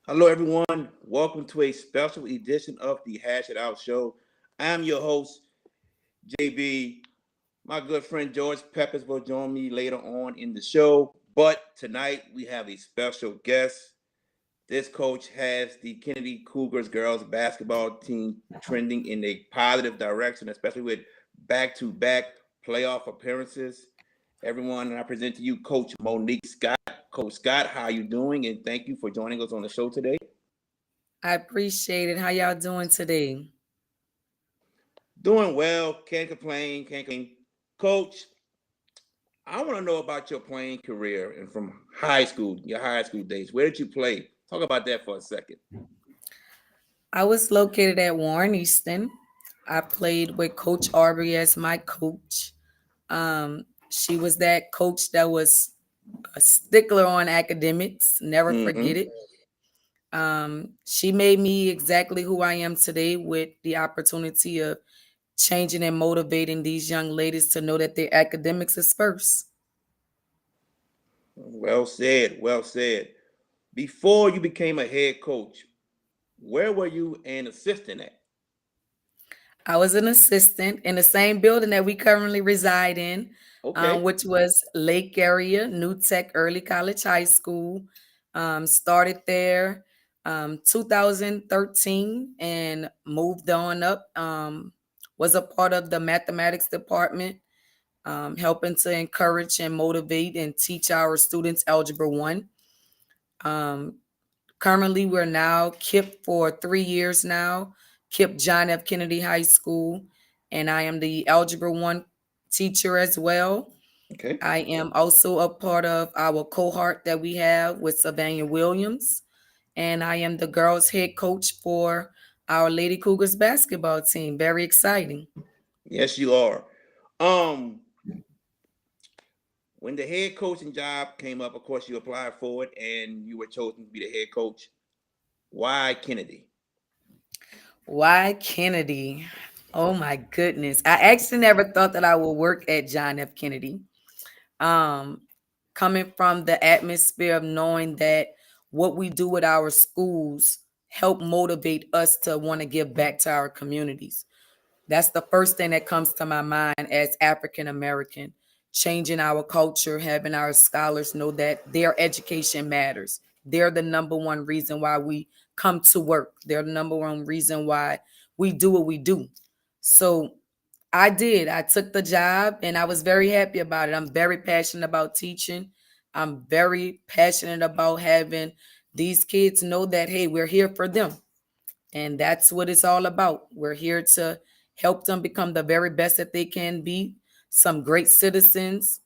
Hello, everyone. Welcome to a special edition of the Hash It Out Show. I'm your host, JB. My good friend George Peppers will join me later on in the show. But tonight we have a special guest. This coach has the Kennedy Cougars girls basketball team trending in a positive direction, especially with back-to-back playoff appearances. Everyone, I present to you Coach Monique Scott. Coach Scott, how are you doing? And thank you for joining us on the show today. I appreciate it. How y'all doing today? Doing well, can't complain, can't complain. Coach, I want to know about your playing career and from high school, your high school days. Where did you play? Talk about that for a second. I was located at Warren Easton. I played with Coach Aubrey as my coach. She was that coach that was a stickler on academics, never Mm-hmm. forget it. She made me exactly who I am today with the opportunity of changing and motivating these young ladies to know that their academics is first. Well said, well said. Before you became a head coach, where were you an assistant at? I was an assistant in the same building that we currently reside in, Okay. which was Lake Area, New Tech Early College High School. Started there 2013 and moved on up. Was a part of the mathematics department, helping to encourage and motivate and teach our students Algebra 1. Um, Currently, we're now KIP for 3 years now, KIP John F. Kennedy High School, and I am the Algebra 1 teacher as well. Okay. I am also a part of our cohort that we have with Savannah Williams, and I am the girls' head coach for our Lady Cougars basketball team. Very exciting. Yes, you are. Um, when the head coaching job came up, of course, you applied for it and you were chosen to be the head coach. Why Kennedy? Why Kennedy? Oh my goodness. I actually never thought that I would work at John F. Kennedy. Um, Coming from the atmosphere of knowing that what we do with our schools help motivate us to want to give back to our communities. That's the first thing that comes to my mind as African American. Changing our culture, having our scholars know that their education matters. They're the number one reason why we come to work. They're the number one reason why we do what we do. So I did. I took the job and I was very happy about it. I'm very passionate about teaching. I'm very passionate about having these kids know that, hey, we're here for them. And that's what it's all about. We're here to help them become the very best that they can be, some great citizens,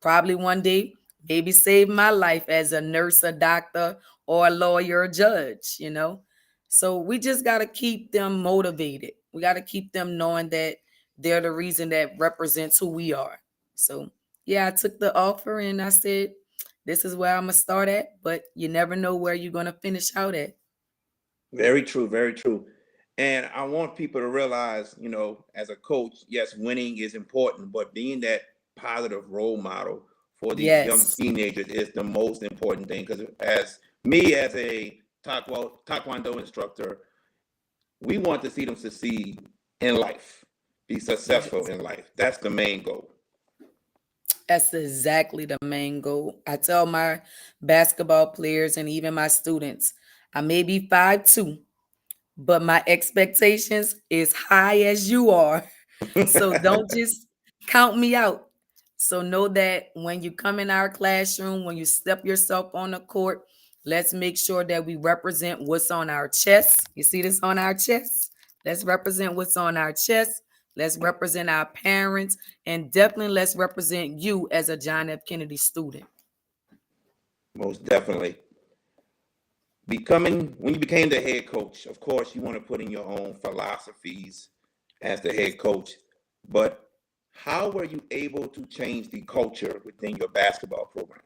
probably one day, maybe save my life as a nurse, a doctor, or a lawyer, or judge. So we just got to keep them motivated. We got to keep them knowing that they're the reason that represents who we are. So, yeah, I took the offer and I said, this is where I'm going to start at, but you never know where you're going to finish out at. Very true, very true. And I want people to realize, as a coach, yes, winning is important, but being that positive role model for these young Yes. teenagers is the most important thing. Because as me, as a taekwondo instructor, we want to see them succeed in life, be successful Yes. in life. That's the main goal. That's exactly the main goal. I tell my basketball players and even my students, I may be 5'2", but my expectations is high as you are. So don't just count me out. So know that when you come in our classroom, when you step yourself on the court, let's make sure that we represent what's on our chest. You see this on our chest? Let's represent what's on our chest. Let's represent our parents, and definitely let's represent you as a John F. Kennedy student. Most definitely. When you became the head coach, of course, you want to put in your own philosophies as the head coach. But how were you able to change the culture within your basketball program?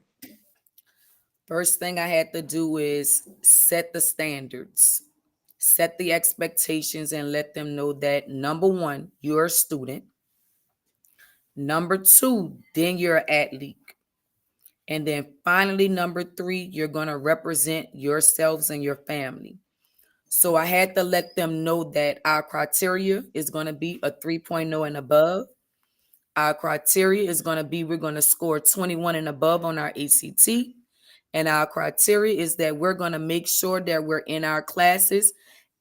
First thing I had to do is set the standards, set the expectations, and let them know that number one, you're a student. Number two, then you're an athlete. And then finally, number 3, you're going to represent yourselves and your family. So I had to let them know that our criteria is going to be a 3.0 and above. Our criteria is going to be we're going to score 21 and above on our ACT. And our criteria is that we're going to make sure that we're in our classes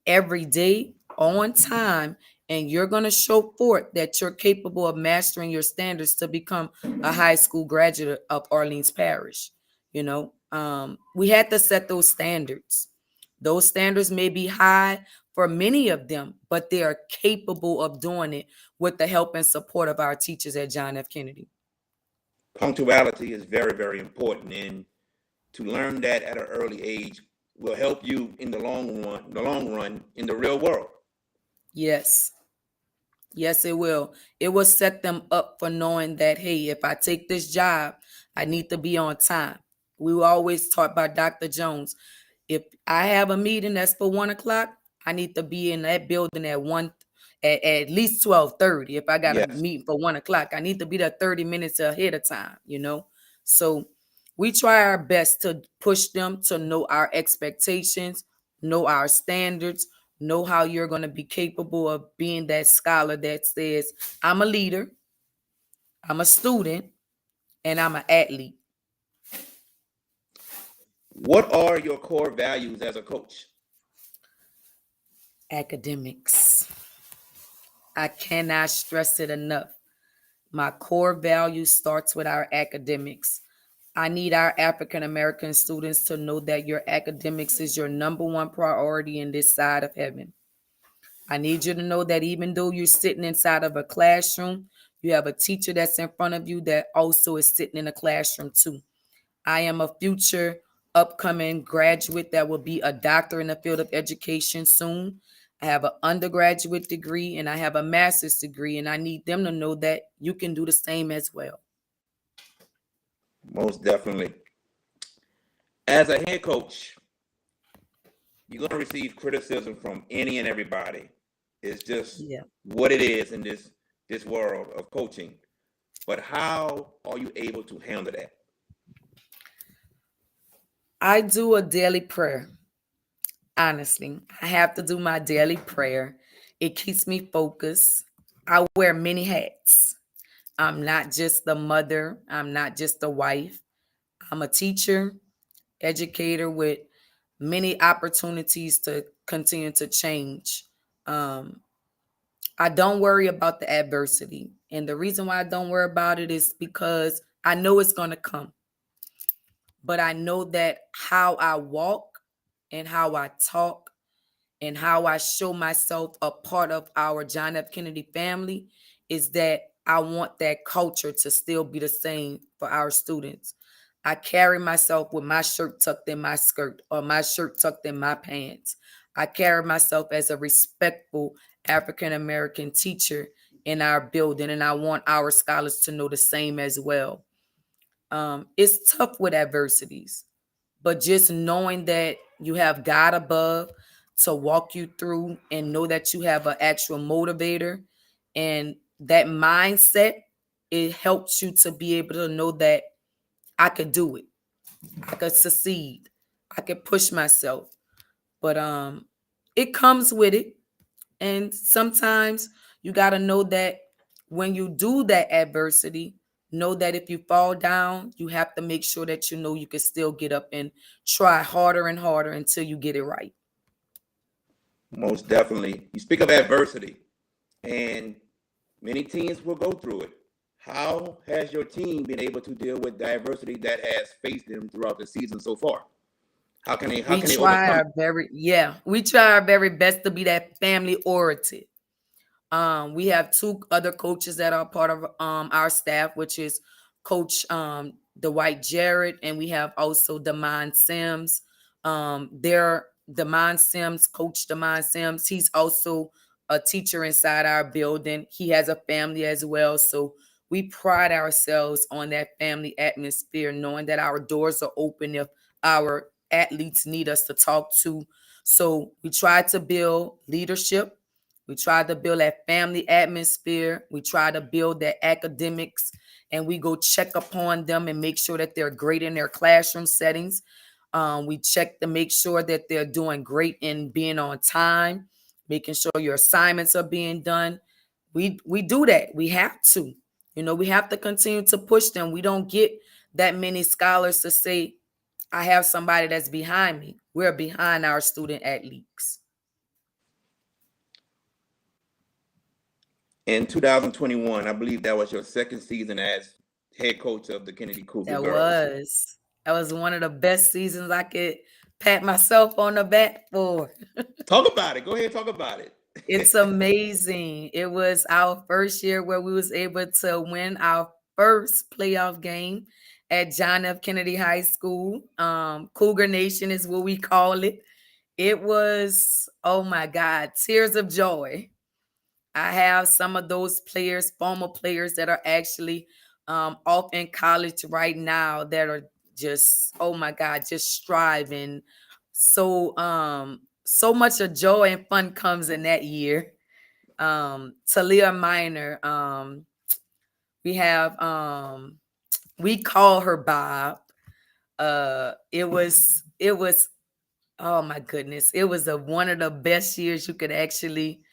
every day on time, and you're going to show forth that you're capable of mastering your standards to become a high school graduate of Orleans Parish. We had to set those standards. Those standards may be high for many of them, but they are capable of doing it with the help and support of our teachers at John F. Kennedy. Punctuality is very, very important, and to learn that at an early age will help you in the long run in the real world. Yes. Yes, it will. It will set them up for knowing that, hey, if I take this job, I need to be on time. We were always taught by Dr. Jones. If I have a meeting that's for 1 o'clock, I need to be in that building at least 12:30. If I got a Yes, meeting for 1 o'clock, I need to be there 30 minutes ahead of time. So we try our best to push them to know our expectations, know our standards, know how you're going to be capable of being that scholar that says, I'm a leader, I'm a student, and I'm an athlete. what are your core values as a coach? Academics. I cannot stress it enough. My core value starts with our academics. I need our African American students to know that your academics is your number one priority in this side of heaven. I need you to know that even though you're sitting inside of a classroom, you have a teacher that's in front of you that also is sitting in a classroom too. I am a future upcoming graduate that will be a doctor in the field of education soon. I have an undergraduate degree and I have a master's degree, and I need them to know that you can do the same as well. Most definitely. As a head coach, you're going to receive criticism from any and everybody. It's just Yeah. what it is in this world of coaching. But how are you able to handle that? I do a daily prayer. Honestly, I have to do my daily prayer. It keeps me focused. I wear many hats. I'm not just the mother, I'm not just the wife. I'm a teacher, educator with many opportunities to continue to change. Um, I don't worry about the adversity. And the reason why I don't worry about it is because I know it's going to come. But I know that how I walk and how I talk and how I show myself a part of our John F. Kennedy family is that I want that culture to still be the same for our students. I carry myself with my shirt tucked in my skirt or my shirt tucked in my pants. I carry myself as a respectful African American teacher in our building, and I want our scholars to know the same as well. It's tough with adversities, but just knowing that you have God above to walk you through and know that you have an actual motivator and that mindset, it helps you to be able to know that I could do it. I could succeed. I could push myself. But it comes with it. And sometimes you got to know that when you do that adversity, know that if you fall down, you have to make sure that you know you can still get up and try harder and harder until you get it right. Most definitely. You speak of adversity, and many teams will go through it. How has your team been able to deal with the adversity that has faced them throughout the season so far? How We can they try overcome it? our very we try our very best to be that family oriented. We have 2 other coaches that are part of our staff, which is Coach Dwight Jarrett, and we have also Damon Sims. Coach Damon Sims. He's also a teacher inside our building. He has a family as well, so we pride ourselves on that family atmosphere, knowing that our doors are open if our athletes need us to talk to. So we try to build leadership, we try to build that family atmosphere. We try to build that academics and we go check upon them and make sure that they're great in their classroom settings. We check to make sure that they're doing great in being on time, making sure your assignments are being done. We do that. We have to. We have to continue to push them. We don't get that many scholars to say, I have somebody that's behind me. We're behind our student athletes. In 2021, I believe that was your second season as head coach of the Kennedy Cougar That girls. was that was one of the best seasons I could pat myself on the back for. Talk about it. Go ahead, talk about it. It's amazing. It was our first year where we was able to win our first playoff game at John F. Kennedy High School. Cougar Nation is what we call it. It was, oh my God, tears of joy. I have some of those players, former players that are actually off in college right now that are just, oh my God, just striving. So much of joy and fun comes in that year. Talia Minor, we have we call her Bob. It was oh my goodness, it was one of the best years you could actually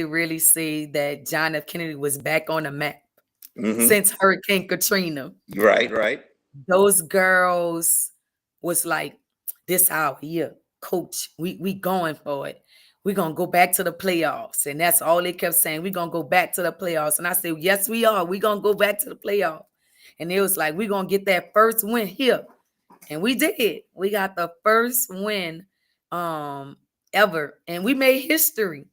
really say that John F. Kennedy was back on the map since Hurricane Katrina. Right, right. Those girls was like, this our year, coach. We going for it. We're gonna go back to the playoffs. And that's all they kept saying. We're gonna go back to the playoffs. And I said, yes, we are. We're gonna go back to the playoffs. And it was like, we're gonna get that first win here. And we did. We got the first win ever. And we made history.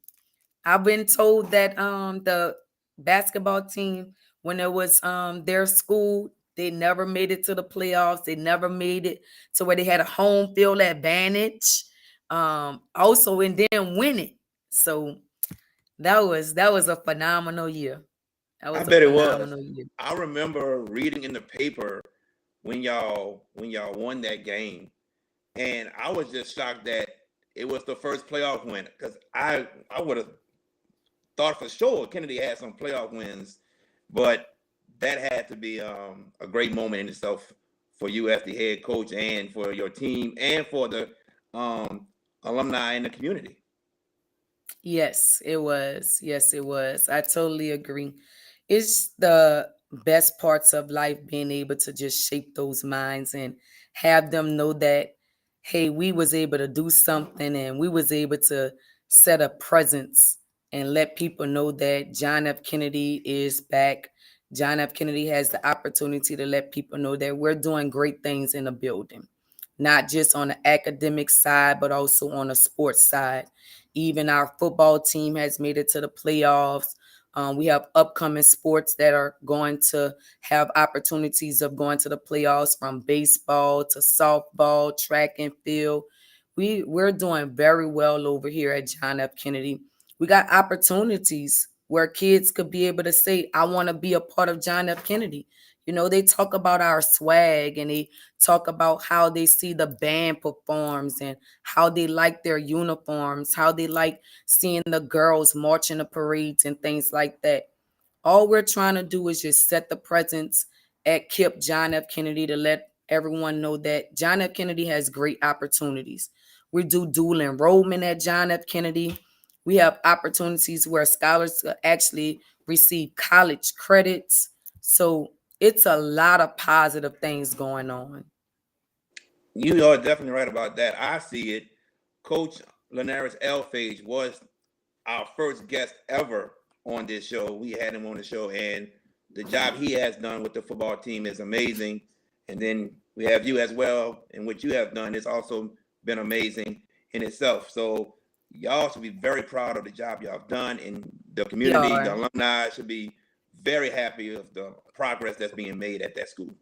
I've been told that the basketball team, when it was their school, they never made it to the playoffs. They never made it to where they had a home field advantage. Also, and then win it. So that was a phenomenal year. That I was a bet it was. phenomenal year. I remember reading in the paper when y'all won that game, and I was just shocked that it was the first playoff win because I would have thought for sure Kennedy had some playoff wins, but that had to be a great moment in itself for you as the head coach and for your team and for the alumni in the community. Yes, it was. Yes, it was. I totally agree. It's the best parts of life being able to just shape those minds and have them know that, hey, we was able to do something and we was able to set a presence and let people know that John F. Kennedy is back. John F. Kennedy has the opportunity to let people know that we're doing great things in the building, not just on the academic side, but also on the sports side. Even our football team has made it to the playoffs. We have upcoming sports that are going to have opportunities of going to the playoffs, from baseball to softball, track and field. We're doing very well over here at John F. Kennedy. We got opportunities where kids could be able to say, I want to be a part of John F. Kennedy. They talk about our swag and they talk about how they see the band performs and how they like their uniforms, how they like seeing the girls marching the parades and things like that. All we're trying to do is just set the presence at KIPP John F. Kennedy to let everyone know that John F. Kennedy has great opportunities. We do dual enrollment at John F. Kennedy. We have opportunities where scholars actually receive college credits. So it's a lot of positive things going on. You are definitely right about that. I see it. Coach Linares Elphage was our first guest ever on this show. We had him on the show, and the job he has done with the football team is amazing. And then we have you as well, and what you have done has also been amazing in itself. So y'all should be very proud of the job y'all have done, and the community, the alumni should be very happy of the progress that's being made at that school.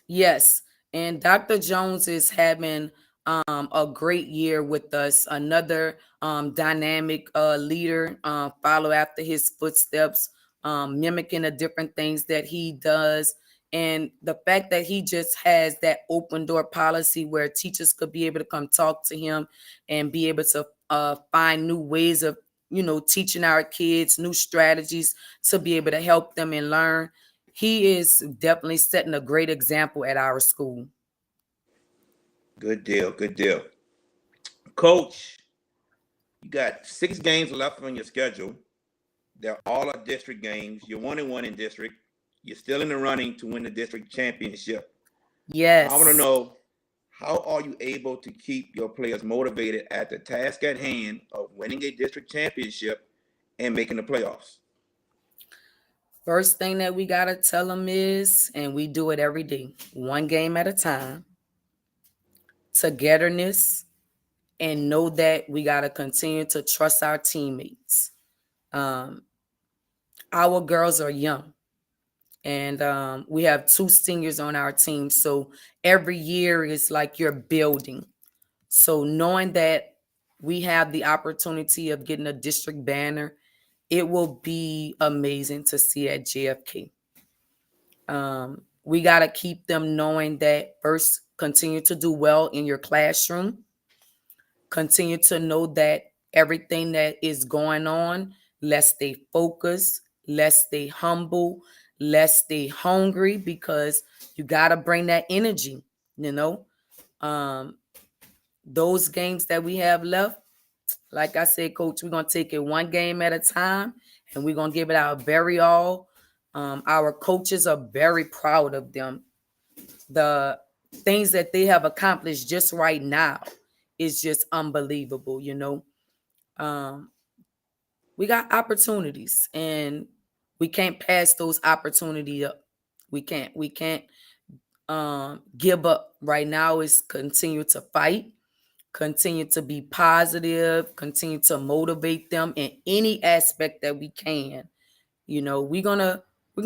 Yes. And Dr. Jones is having a great year with us. Another dynamic leader, follow after his footsteps, mimicking the different things that he does. And the fact that he just has that open door policy where teachers could be able to come talk to him and be able to find new ways of, teaching our kids, new strategies to be able to help them and learn. he is definitely setting a great example at our school. Good deal. Good deal. Coach, you got 6 games left on your schedule. They're all are district games. You're 1-1 in district. You're still in the running to win the district championship. I want to Yes. know, how are you able to keep your players motivated at the task at hand of winning a district championship and making the playoffs? First thing that we got to tell them is, and we do it every day, one game at a time, togetherness, and know that we got to continue to trust our teammates. Um, our girls are young, and we have 2 seniors on our team. So every year is like you're building. So knowing that we have the opportunity of getting a district banner, it will be amazing to see at JFK. We got to keep them knowing that first, continue to do well in your classroom, continue to know that everything that is going on, let's stay focused, let's stay humble, let's stay hungry, because you got to bring that energy, you know. Um, those games that we have left, like I said, coach, we're going to take it one game at a time, and we're going to give it our very all. Our coaches are very proud of them. The things that they have accomplished just right now is just unbelievable, you know. Um, we got opportunities, and we can't pass those opportunities up. We can't give up. Right now is continue to fight, continue to be positive, continue to motivate them in any aspect that we can. You know, we're gonna we're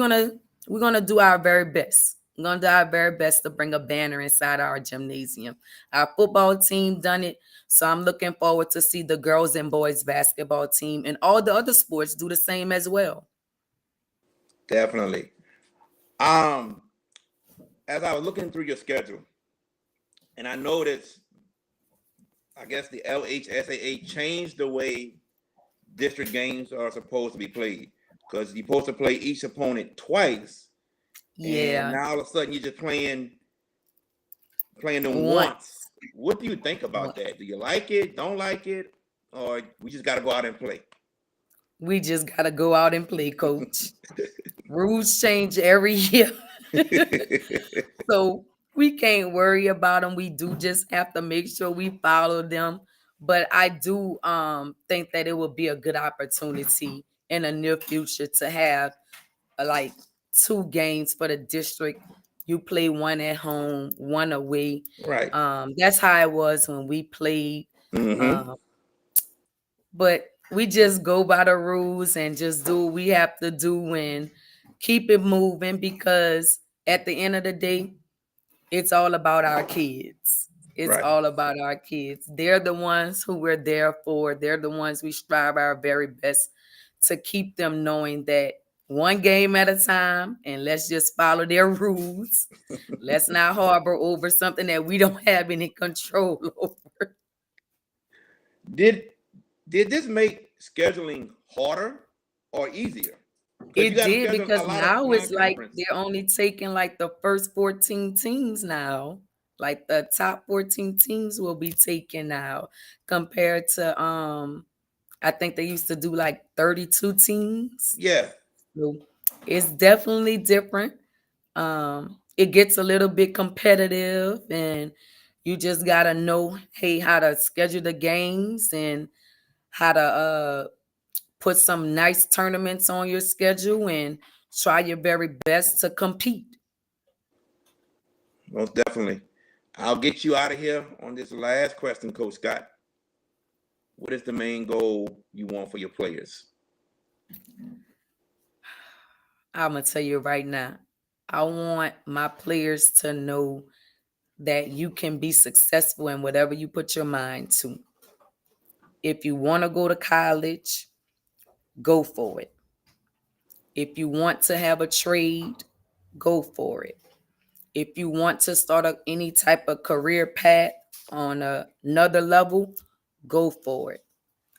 gonna do our very best. We're gonna do our very best to bring a banner inside our gymnasium. Our football team done it, so I'm looking forward to see the girls and boys basketball team and all the other sports do the same as well. Definitely. Um, as I was looking through your schedule, and I noticed, I guess the LHSAA changed the way district games are supposed to be played, because you're supposed to play each opponent twice, and Yeah, now all of a sudden you're just playing them once. once. What do you think about that? Do you like it? Don't like it? Or we just got to go out and play? We just gotta go out and play, coach. Rules change every year. So we can't worry about them. We do just have to make sure we follow them. But I do think that it will be a good opportunity in the near future to have like 2 games for the district. You play one at home, one away. Right. That's how it was when we played. Mm-hmm. Um, but we just go by the rules and just do what we have to do and keep it moving, because at the end of the day, it's all about our kids. It's Right. all about our kids. They're the ones who we're there for. They're the ones we strive our very best to keep them knowing that one game at a time, and let's just follow their rules. Let's not harbor over something that we don't have any control over. Did did this make scheduling harder or easier? Because you It got to did, schedule a because lot of now it's like non-conference. they're only taking like the first 14 teams now. Like the top 14 teams will be taken now, compared to I think they used to do like 32 teams. Yeah. So it's definitely different. It gets a little bit competitive, and you just gotta know, hey, how to schedule the games and how to put some nice tournaments on your schedule and try your very best to compete. Most definitely. I'll get you out of here on this last question, Coach Scott. What is the main goal you want for your players? I'm gonna tell you right now, I want my players to know that you can be successful in whatever you put your mind to. If you want to go to college, go for it. If you want to have a trade, go for it. If you want to start any type of career path on another level, go for it.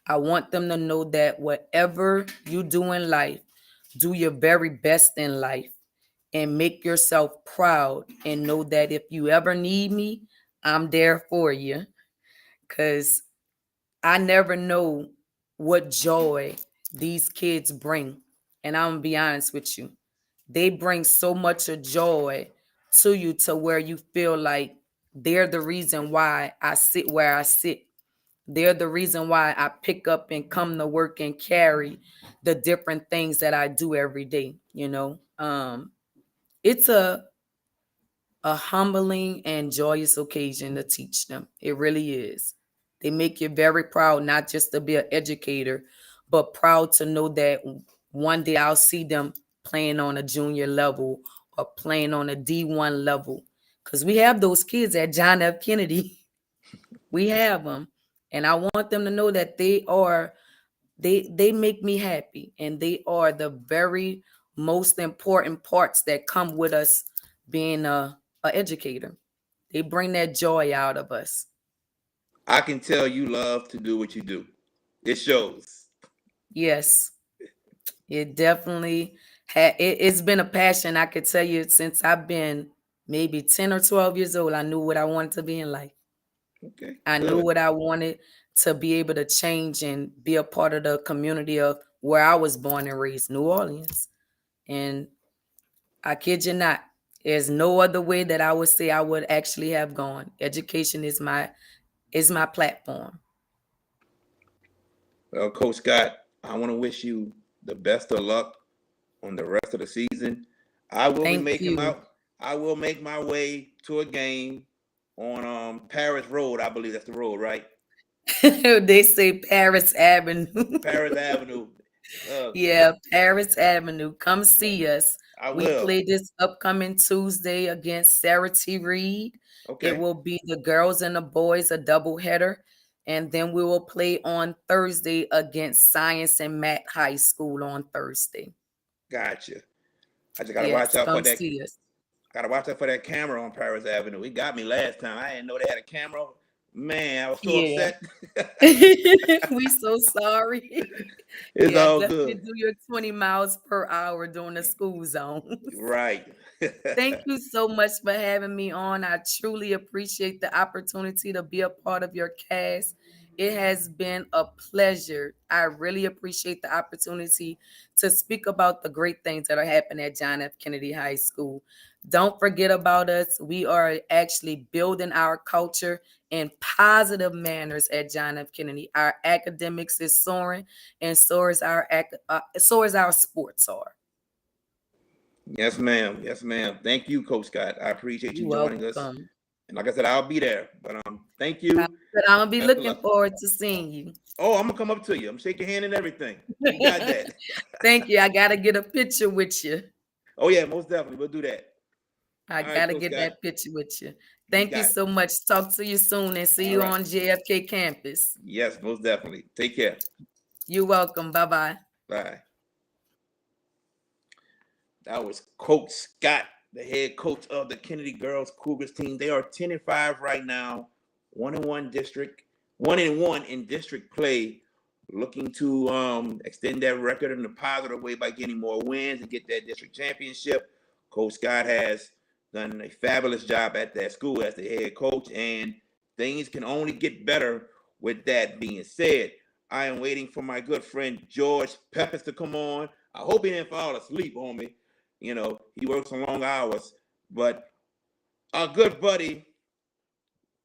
I want them to know that whatever you do in life, do your very best in life. and make yourself proud and know that if you ever need me, I'm there for you. Because I never know what joy these kids bring. And I'm going to be honest with you. They bring so much of joy to you to where you feel like they're the reason why I sit where I sit. They're the reason why I pick up and come to work and carry the different things that I do every day. It's a humbling and joyous occasion to teach them. It really is. They make you very proud, not just to be an educator, but proud to know that one day I'll see them playing on a junior level or playing on a D1 level. Because we have those kids at John F. Kennedy. We have them. And I want them to know that they make me happy, and they are the very most important parts that come with us being a educator. They bring that joy out of us. I can tell you love to do what you do. It shows. Yes, it definitely it's been a passion. I could tell you since I've been maybe 10 or 12 years old, I knew what I wanted to be in life. Okay, I knew good. what I wanted to be able to change and be a part of the community of where I was born and raised, New Orleans. And I kid you not, there's no other way that I would say I would actually have gone. Education is my platform. Well, Coach Scott, I want to wish you the best of luck on the rest of the season. I will be Thank making you. my I will make my way to a game on Paris Road. I believe that's the road, right? They say Paris Avenue. Paris Avenue. Yeah, Paris Avenue. Come see us. I We will. play this upcoming Tuesday against Sarah T. Reed. It Okay. will be the girls and the boys, a doubleheader. And then we will play on Thursday against Science and Math High School on Thursday. Gotcha. I just gotta watch Yes, out for come that. see us. Gotta watch out for that camera on Paris Avenue. It got me last time. I didn't know they had a camera. Man, I was so Yeah. upset. We so sorry. It's Yeah, all definitely good. do your 20 miles per hour during the school zones. Right. Thank you so much for having me on. I truly appreciate the opportunity to be a part of your cast. It has been a pleasure. I really appreciate the opportunity to speak about the great things that are happening at John F. Kennedy High School. Don't forget about us. We are actually building our culture in positive manners at John F. Kennedy. Our academics is soaring, and so is our sports are. Yes, ma'am. Yes, ma'am. Thank you, Coach Scott. I appreciate you You're joining us. welcome. And like I said, I'll be there. But thank you. But I'm gonna be Best of looking luck. forward to seeing you. Oh, I'm gonna come up to you. I'm shake your hand and everything. You got that. Thank you. I gotta get a picture with you. Oh yeah, most definitely. We'll do that. I All right, gotta Coach get Scott. that picture with you. You Thank you got it. so much. Talk to you soon and see All you right. on JFK campus. Yes, most definitely. Take care. You're welcome. Bye-bye. Bye. That was Coach Scott, the head coach of the Kennedy Girls Cougars team. They are 10-5 right now, 1-1 district, 1-1 in district play, looking to extend that record in a positive way by getting more wins and get that district championship. Coach Scott has done a fabulous job at that school as the head coach, and things can only get better with that being said. I am waiting for my good friend George Peppers to come on. I hope he didn't fall asleep on me. You know, he works some long hours. But our good buddy,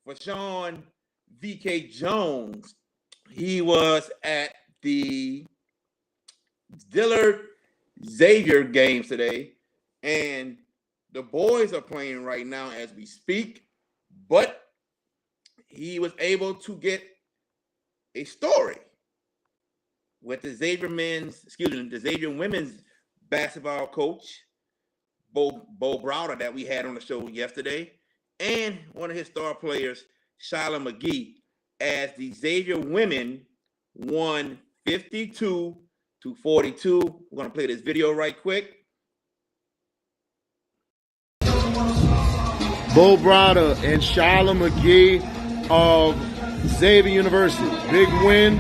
Fashawn VK Jones, he was at the Dillard Xavier games today. And the boys are playing right now as we speak. But he was able to get a story with the Xavier women's basketball coach, Bo Browder, that we had on the show yesterday, and one of his star players, Shyla McGee, as the Xavier women won 52-42. We're going to play this video right quick. Bo Browder and Shyla McGee of Xavier University. Big win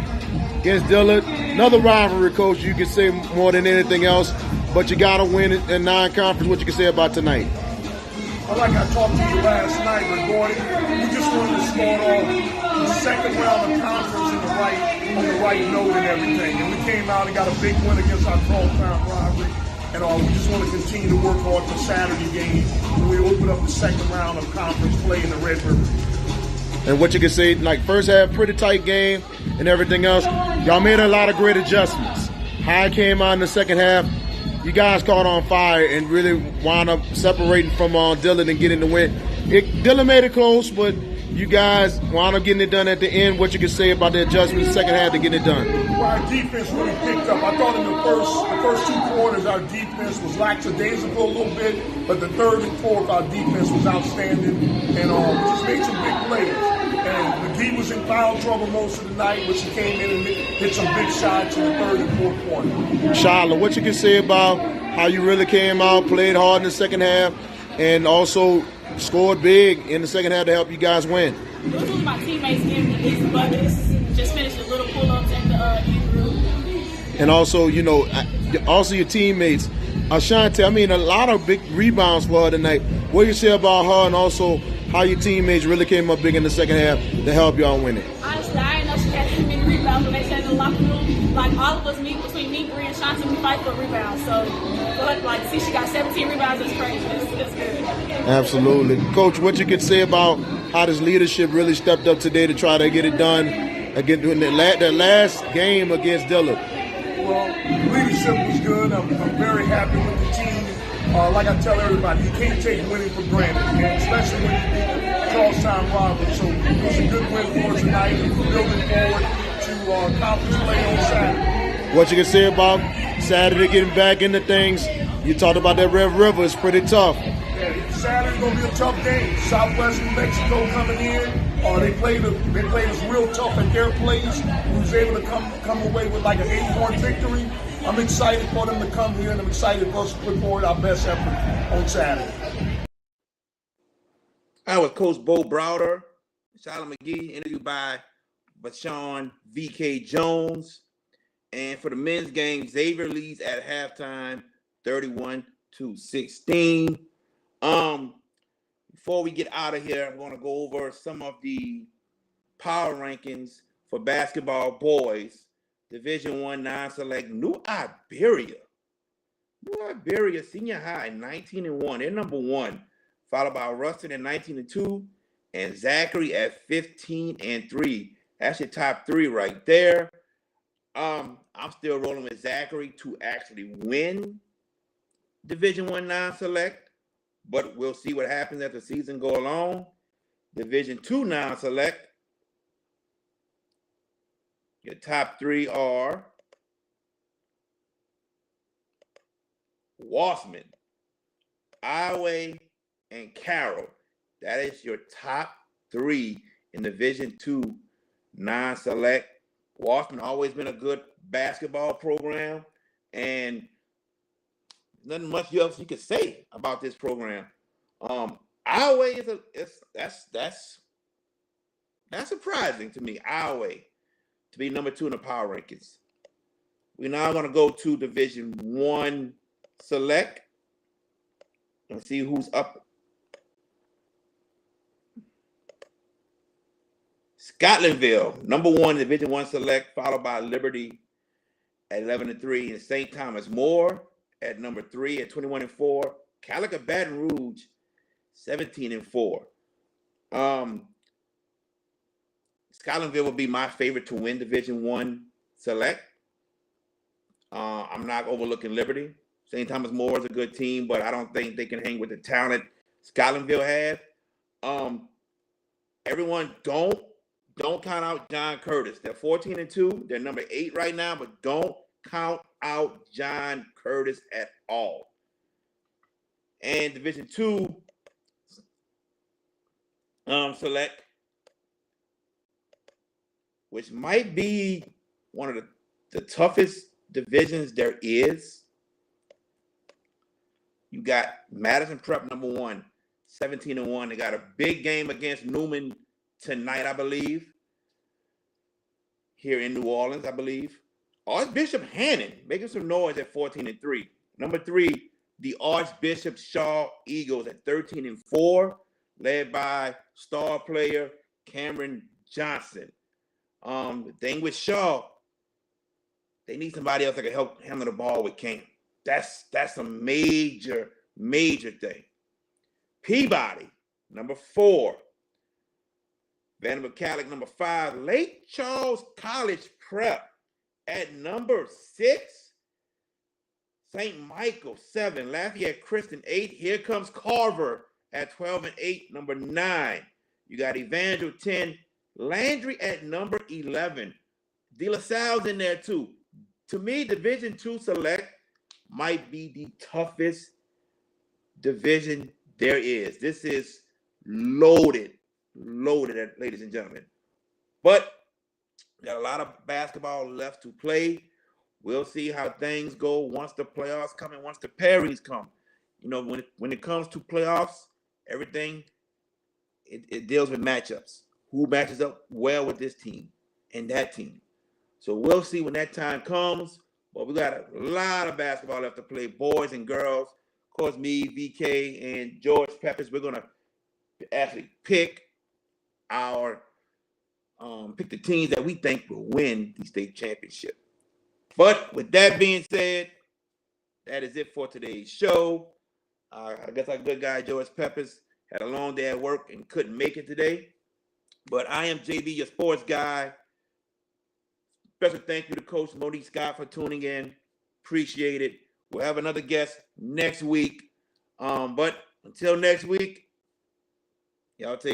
against Dillard. Another rivalry, coach, you can say more than anything else. but you got to win in non-conference. What you can say about tonight? Like I talked to you last night regarding, we just wanted to start off the second round of conference on the right note and everything. And we came out and got a big win against our Charlestown rivalry. And we just want to continue to work hard for Saturday game when we open up the second round of conference play in the Red River. And what you can say, like first half, pretty tight game and everything else. Y'all made a lot of great adjustments. High came out in the second half. You guys caught on fire and really wound up separating from Dillon and getting the win. Dillon made it close, but you guys wound up getting it done at the end. What you can say about the adjustments second half to get it done? Well, our defense really picked up. I thought in the first 2 quarters our defense was lackadaisical a little bit, but the third and fourth our defense was outstanding, and we just made some big plays. And McGee was in foul trouble most of the night, but she came in and hit some big shots in the third and fourth quarter. Charlotte, what you can say about how you really came out, played hard in the second half, and also scored big in the second half to help you guys win? It was my teammates giving me these buckets. Just finished the little pull-ups at the end group. And also, also your teammates. Ashante, I mean, a lot of big rebounds for her tonight. What do you say about her and also how your teammates really came up big in the second half to help y'all win it? Honestly, I didn't know she had too many rebounds when they said in the locker room. Like, all of us between me, Bree, and Shanti, we fight for rebounds. So, but, see, she got 17 rebounds. That's crazy. That's good. Absolutely. Coach, what you could say about how this leadership really stepped up today to try to get it done again in the last game against Dillon? Well, leadership was good. I'm very happy with the team. Like I tell everybody, you can't take winning for granted, and especially when you beat Charlestown rival. So it was a good win for us tonight, and we're building forward to conference play on Saturday. What you can say about Saturday getting back into things? You talked about that Red River. It's pretty tough. Yeah, Saturday's going to be a tough game. Southwest New Mexico coming in. They played us real tough at their place. We was able to come away with like an 8-point victory. I'm excited for them to come here, and I'm excited for us to put forward our best effort on Saturday. I was Coach Bo Browder, Charlotte McGee, interviewed by Bashawn VK Jones. And for the men's game, Xavier leads at halftime, 31-16. Before we get out of here, I'm going to go over some of the power rankings for basketball boys. Division I non-select, New Iberia Senior High, 19-1. They're number 1, followed by Ruston at 19-2, and Zachary at 15-3. That's your top 3 right there. I'm still rolling with Zachary to actually win Division I non-select, but we'll see what happens as the season go along. Division II non-select, your top 3 are Wassman, Iowa, and Carroll. That is your top 3 in Division II non-select. Wassman always been a good basketball program, and nothing much else you could say about this program. Iowa that's surprising to me. Iowa to be number 2 in the power rankings. We're now going to go to Division I select and see who's up. Scotlandville, number 1 Division I select, followed by Liberty at 11-3, and St. Thomas More at number 3 at 21-4. Calicut Baton Rouge, 17-4. Scotlandville will be my favorite to win Division I select. I'm not overlooking Liberty. St. Thomas More is a good team, but I don't think they can hang with the talent Scotlandville has. Everyone don't count out John Curtis. They're 14-2. They're number 8 right now, but don't count out John Curtis at all. And Division II select, which might be one of the toughest divisions there is. You got Madison Prep number 1, 17-1. They got a big game against Newman tonight, I believe. Here in New Orleans, I believe. Archbishop Hannon making some noise at 14-3. Number 3, the Archbishop Shaw Eagles at 13-4, led by star player Cameron Johnson. The thing with Shaw, they need somebody else that can help handle the ball with Cam. That's a major thing. Peabody, number 4. Vanderbilt Catholic, number 5. Lake Charles College Prep at number 6. St. Michael, 7. Lafayette Christian, 8. Here comes Carver at 12-8, number 9. You got Evangel, 10. Landry at number 11. De La Salle's in there too. To me, Division II Select might be the toughest division there is. This is loaded, ladies and gentlemen. But got a lot of basketball left to play. We'll see how things go once the playoffs come and once the pairings come. You know, when it comes to playoffs, everything, it deals with matchups. Who matches up well with this team and that team. So we'll see when that time comes. But we got a lot of basketball left to play, boys and girls. Of course, me, VK, and George Peppers, we're going to actually pick the teams that we think will win the state championship. But with that being said, that is it for today's show. I guess our good guy, George Peppers, had a long day at work and couldn't make it today. But I am JB, your sports guy. Special thank you to Coach Monique Scott for tuning in. Appreciate it. We'll have another guest next week. But until next week, y'all take